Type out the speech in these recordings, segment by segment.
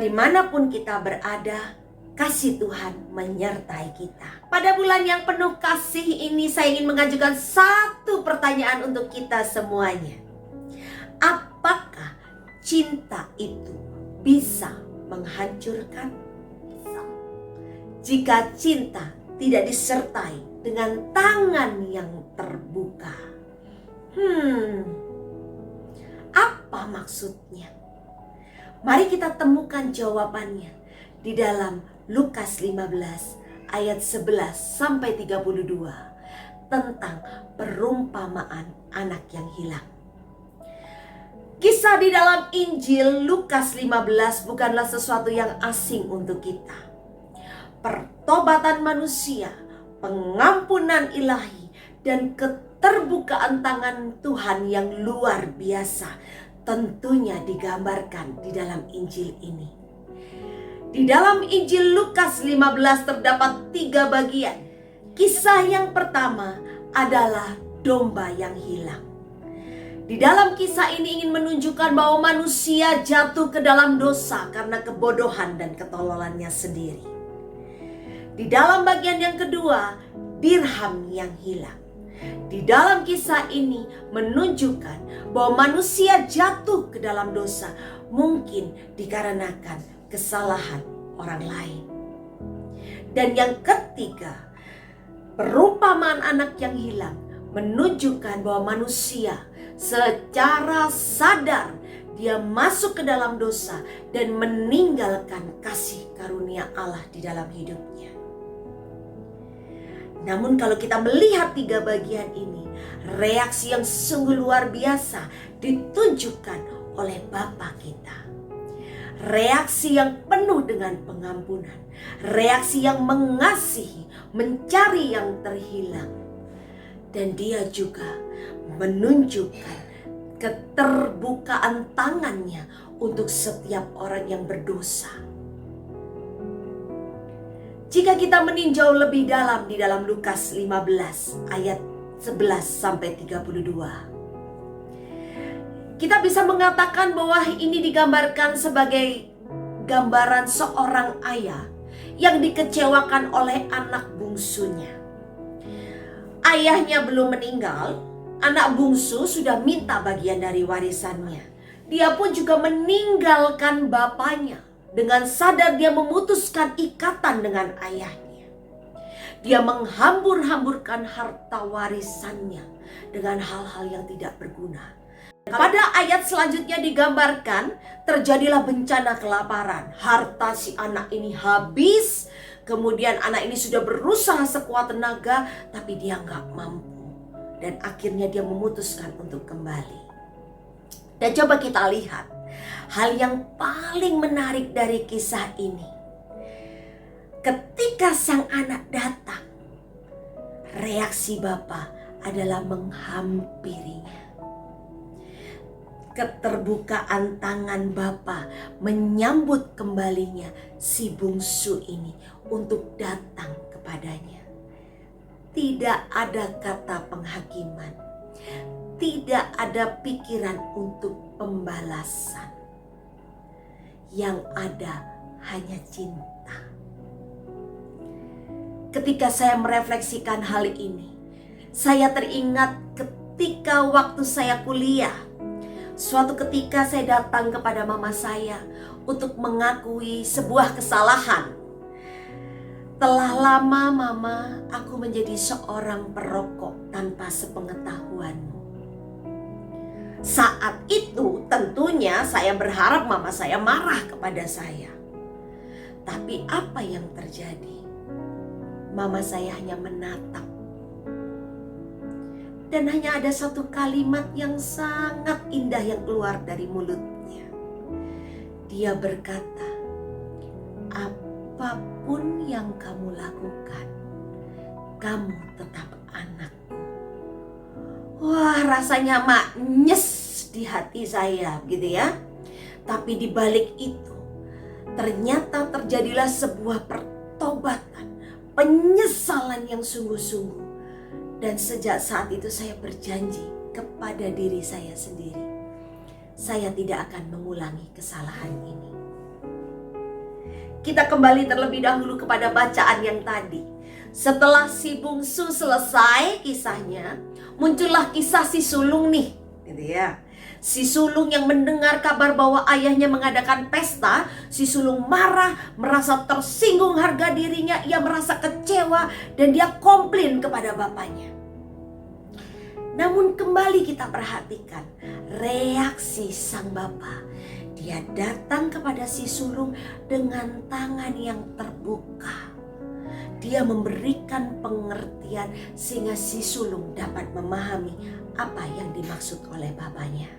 dimanapun kita berada, kasih Tuhan menyertai kita. Pada bulan yang penuh kasih ini, saya ingin mengajukan satu pertanyaan untuk kita semuanya. Apakah cinta itu bisa menghancurkan? Jika cinta tidak disertai dengan tangan yang terbuka. Apa maksudnya? Mari kita temukan jawabannya di dalam Lukas 15 ayat 11 sampai 32 tentang perumpamaan anak yang hilang. Kisah di dalam Injil Lukas 15 bukanlah sesuatu yang asing untuk kita. Pertobatan manusia, pengampunan ilahi, dan keterbukaan tangan Tuhan yang luar biasa tentunya digambarkan di dalam Injil ini. Di dalam Injil Lukas 15 terdapat 3 bagian. Kisah yang pertama adalah domba yang hilang. Di dalam kisah ini ingin menunjukkan bahwa manusia jatuh ke dalam dosa karena kebodohan dan ketololannya sendiri. Di dalam bagian yang kedua, dirham yang hilang. Di dalam kisah ini menunjukkan bahwa manusia jatuh ke dalam dosa mungkin dikarenakan kesalahan orang lain. Dan yang ketiga, perumpamaan anak yang hilang menunjukkan bahwa manusia secara sadar dia masuk ke dalam dosa dan meninggalkan kasih karunia Allah di dalam hidupnya. Namun kalau kita melihat 3 bagian ini, reaksi yang sungguh luar biasa ditunjukkan oleh Bapa kita. Reaksi yang penuh dengan pengampunan, reaksi yang mengasihi, mencari yang terhilang. Dan dia juga menunjukkan keterbukaan tangannya untuk setiap orang yang berdosa. Jika kita meninjau lebih dalam di dalam Lukas 15 ayat 11 sampai 32. Kita bisa mengatakan bahwa ini digambarkan sebagai gambaran seorang ayah yang dikecewakan oleh anak bungsunya. Ayahnya belum meninggal, anak bungsu sudah minta bagian dari warisannya. Dia pun juga meninggalkan bapaknya. Dengan sadar dia memutuskan ikatan dengan ayahnya. Dia menghambur-hamburkan harta warisannya dengan hal-hal yang tidak berguna. Pada ayat selanjutnya digambarkan terjadilah bencana kelaparan. Harta si anak ini habis. Kemudian anak ini sudah berusaha sekuat tenaga, tapi dia nggak mampu. Dan akhirnya dia memutuskan untuk kembali. Dan coba kita lihat hal yang paling menarik dari kisah ini. Ketika sang anak datang, reaksi Bapa adalah menghampirinya. Keterbukaan tangan Bapa menyambut kembalinya si bungsu ini untuk datang kepadanya. Tidak ada kata penghakiman, tidak ada pikiran untuk pembalasan. Yang ada hanya cinta. Ketika saya merefleksikan hal ini, saya teringat ketika waktu saya kuliah. Suatu ketika saya datang kepada mama saya untuk mengakui sebuah kesalahan. Telah lama mama, aku menjadi seorang perokok tanpa sepengetahuanmu. Saat itu tentunya saya berharap mama saya marah kepada saya. Tapi apa yang terjadi? Mama saya hanya menatap. Dan hanya ada satu kalimat yang sangat indah yang keluar dari mulutnya. Dia berkata, apapun yang kamu lakukan, kamu tetap anakku. Wah, rasanya nyes di hati saya gitu ya. Tapi di balik itu, ternyata terjadilah sebuah pertobatan, penyesalan yang sungguh-sungguh. Dan sejak saat itu saya berjanji kepada diri saya sendiri, saya tidak akan mengulangi kesalahan ini. Kita kembali terlebih dahulu kepada bacaan yang tadi. Setelah si bungsu selesai kisahnya, muncullah kisah si sulung nih, gitu ya. Si sulung yang mendengar kabar bahwa ayahnya mengadakan pesta, si sulung marah, merasa tersinggung harga dirinya, ia merasa kecewa dan dia komplain kepada bapaknya. Namun kembali kita perhatikan reaksi sang bapak. Dia datang kepada si sulung dengan tangan yang terbuka. Dia memberikan pengertian sehingga si sulung dapat memahami apa yang dimaksud oleh bapaknya.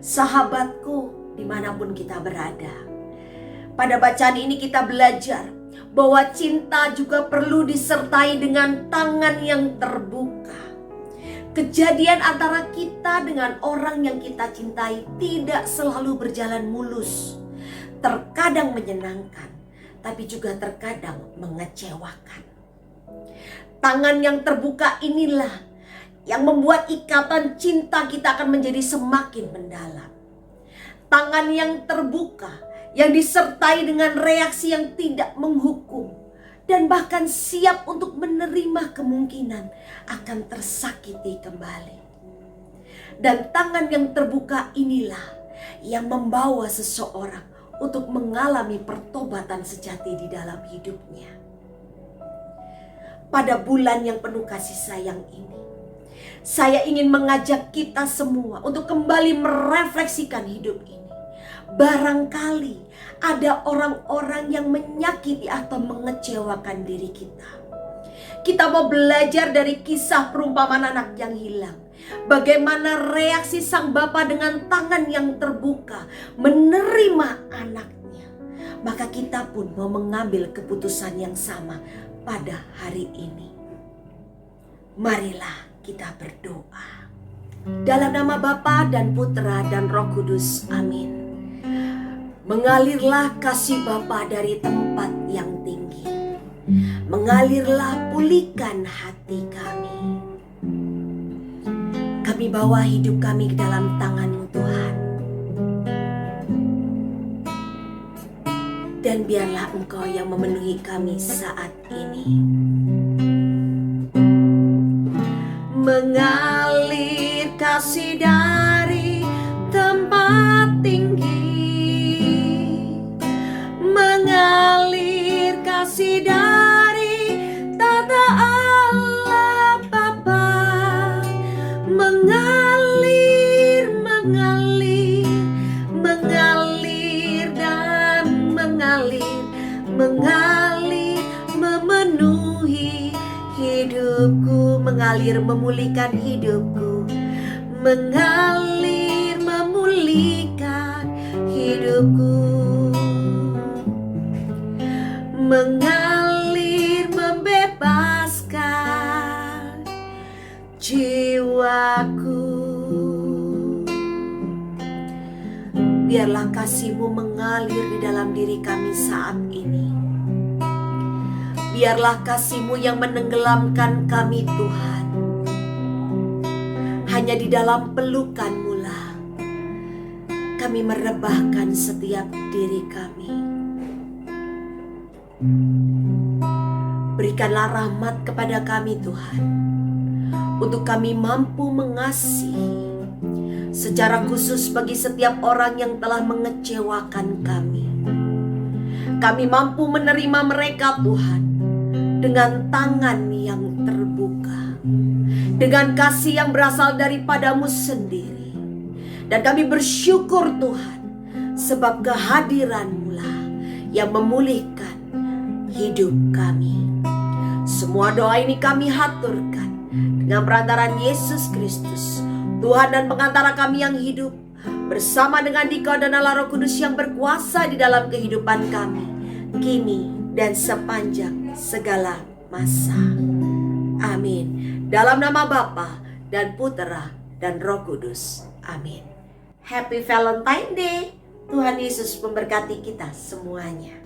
Sahabatku, dimanapun kita berada, pada bacaan ini kita belajar bahwa cinta juga perlu disertai dengan tangan yang terbuka. Kejadian antara kita dengan orang yang kita cintai tidak selalu berjalan mulus. Terkadang menyenangkan, tapi juga terkadang mengecewakan. Tangan yang terbuka inilah yang membuat ikatan cinta kita akan menjadi semakin mendalam. Tangan yang terbuka yang disertai dengan reaksi yang tidak menghukum dan bahkan siap untuk menerima kemungkinan akan tersakiti kembali. Dan tangan yang terbuka inilah yang membawa seseorang untuk mengalami pertobatan sejati di dalam hidupnya. Pada bulan yang penuh kasih sayang ini, saya ingin mengajak kita semua untuk kembali merefleksikan hidup ini. Barangkali ada orang-orang yang menyakiti atau mengecewakan diri kita. Kita mau belajar dari kisah perumpamaan anak yang hilang. Bagaimana reaksi sang bapa dengan tangan yang terbuka menerima anaknya. Maka kita pun mau mengambil keputusan yang sama pada hari ini. Marilah kita berdoa. Dalam nama Bapa dan Putra dan Roh Kudus, amin. Mengalirlah kasih Bapa dari tempat yang tinggi. Mengalirlah, pulihkan hati kami. Kami bawa hidup kami ke dalam tangan-Mu Tuhan. Dan biarlah Engkau yang memenuhi kami saat ini. Mengalir kasih dari tempat tinggi. Mengalir kasih dari tata Allah Bapa. Mengalir, mengalir, mengalir dan mengalir, mengalir memenuhi hidupku. Mengalir memulihkan hidupku. Mengalir memulihkan hidupku. Mengalir membebaskan jiwaku. Biarlah kasih-Mu mengalir di dalam diri kami saat ini. Biarlah kasih-Mu yang menenggelamkan kami Tuhan. Hanya di dalam pelukan-Mu lah kami merebahkan setiap diri kami. Berikanlah rahmat kepada kami Tuhan, untuk kami mampu mengasihi secara khusus bagi setiap orang yang telah mengecewakan kami. Kami mampu menerima mereka Tuhan dengan tangan yang terbuka, dengan kasih yang berasal daripada-Mu sendiri. Dan kami bersyukur Tuhan, sebab kehadiran-Mu lah yang memulihkan hidup kami. Semua doa ini kami haturkan dengan perantaraan Yesus Kristus, Tuhan dan pengantara kami yang hidup, bersama dengan Dikau dan Allah Roh Kudus yang berkuasa di dalam kehidupan kami, kini dan sepanjang segala masa. Amin. Dalam nama Bapa dan Putra dan Roh Kudus. Amin. Happy Valentine Day. Tuhan Yesus memberkati kita semuanya.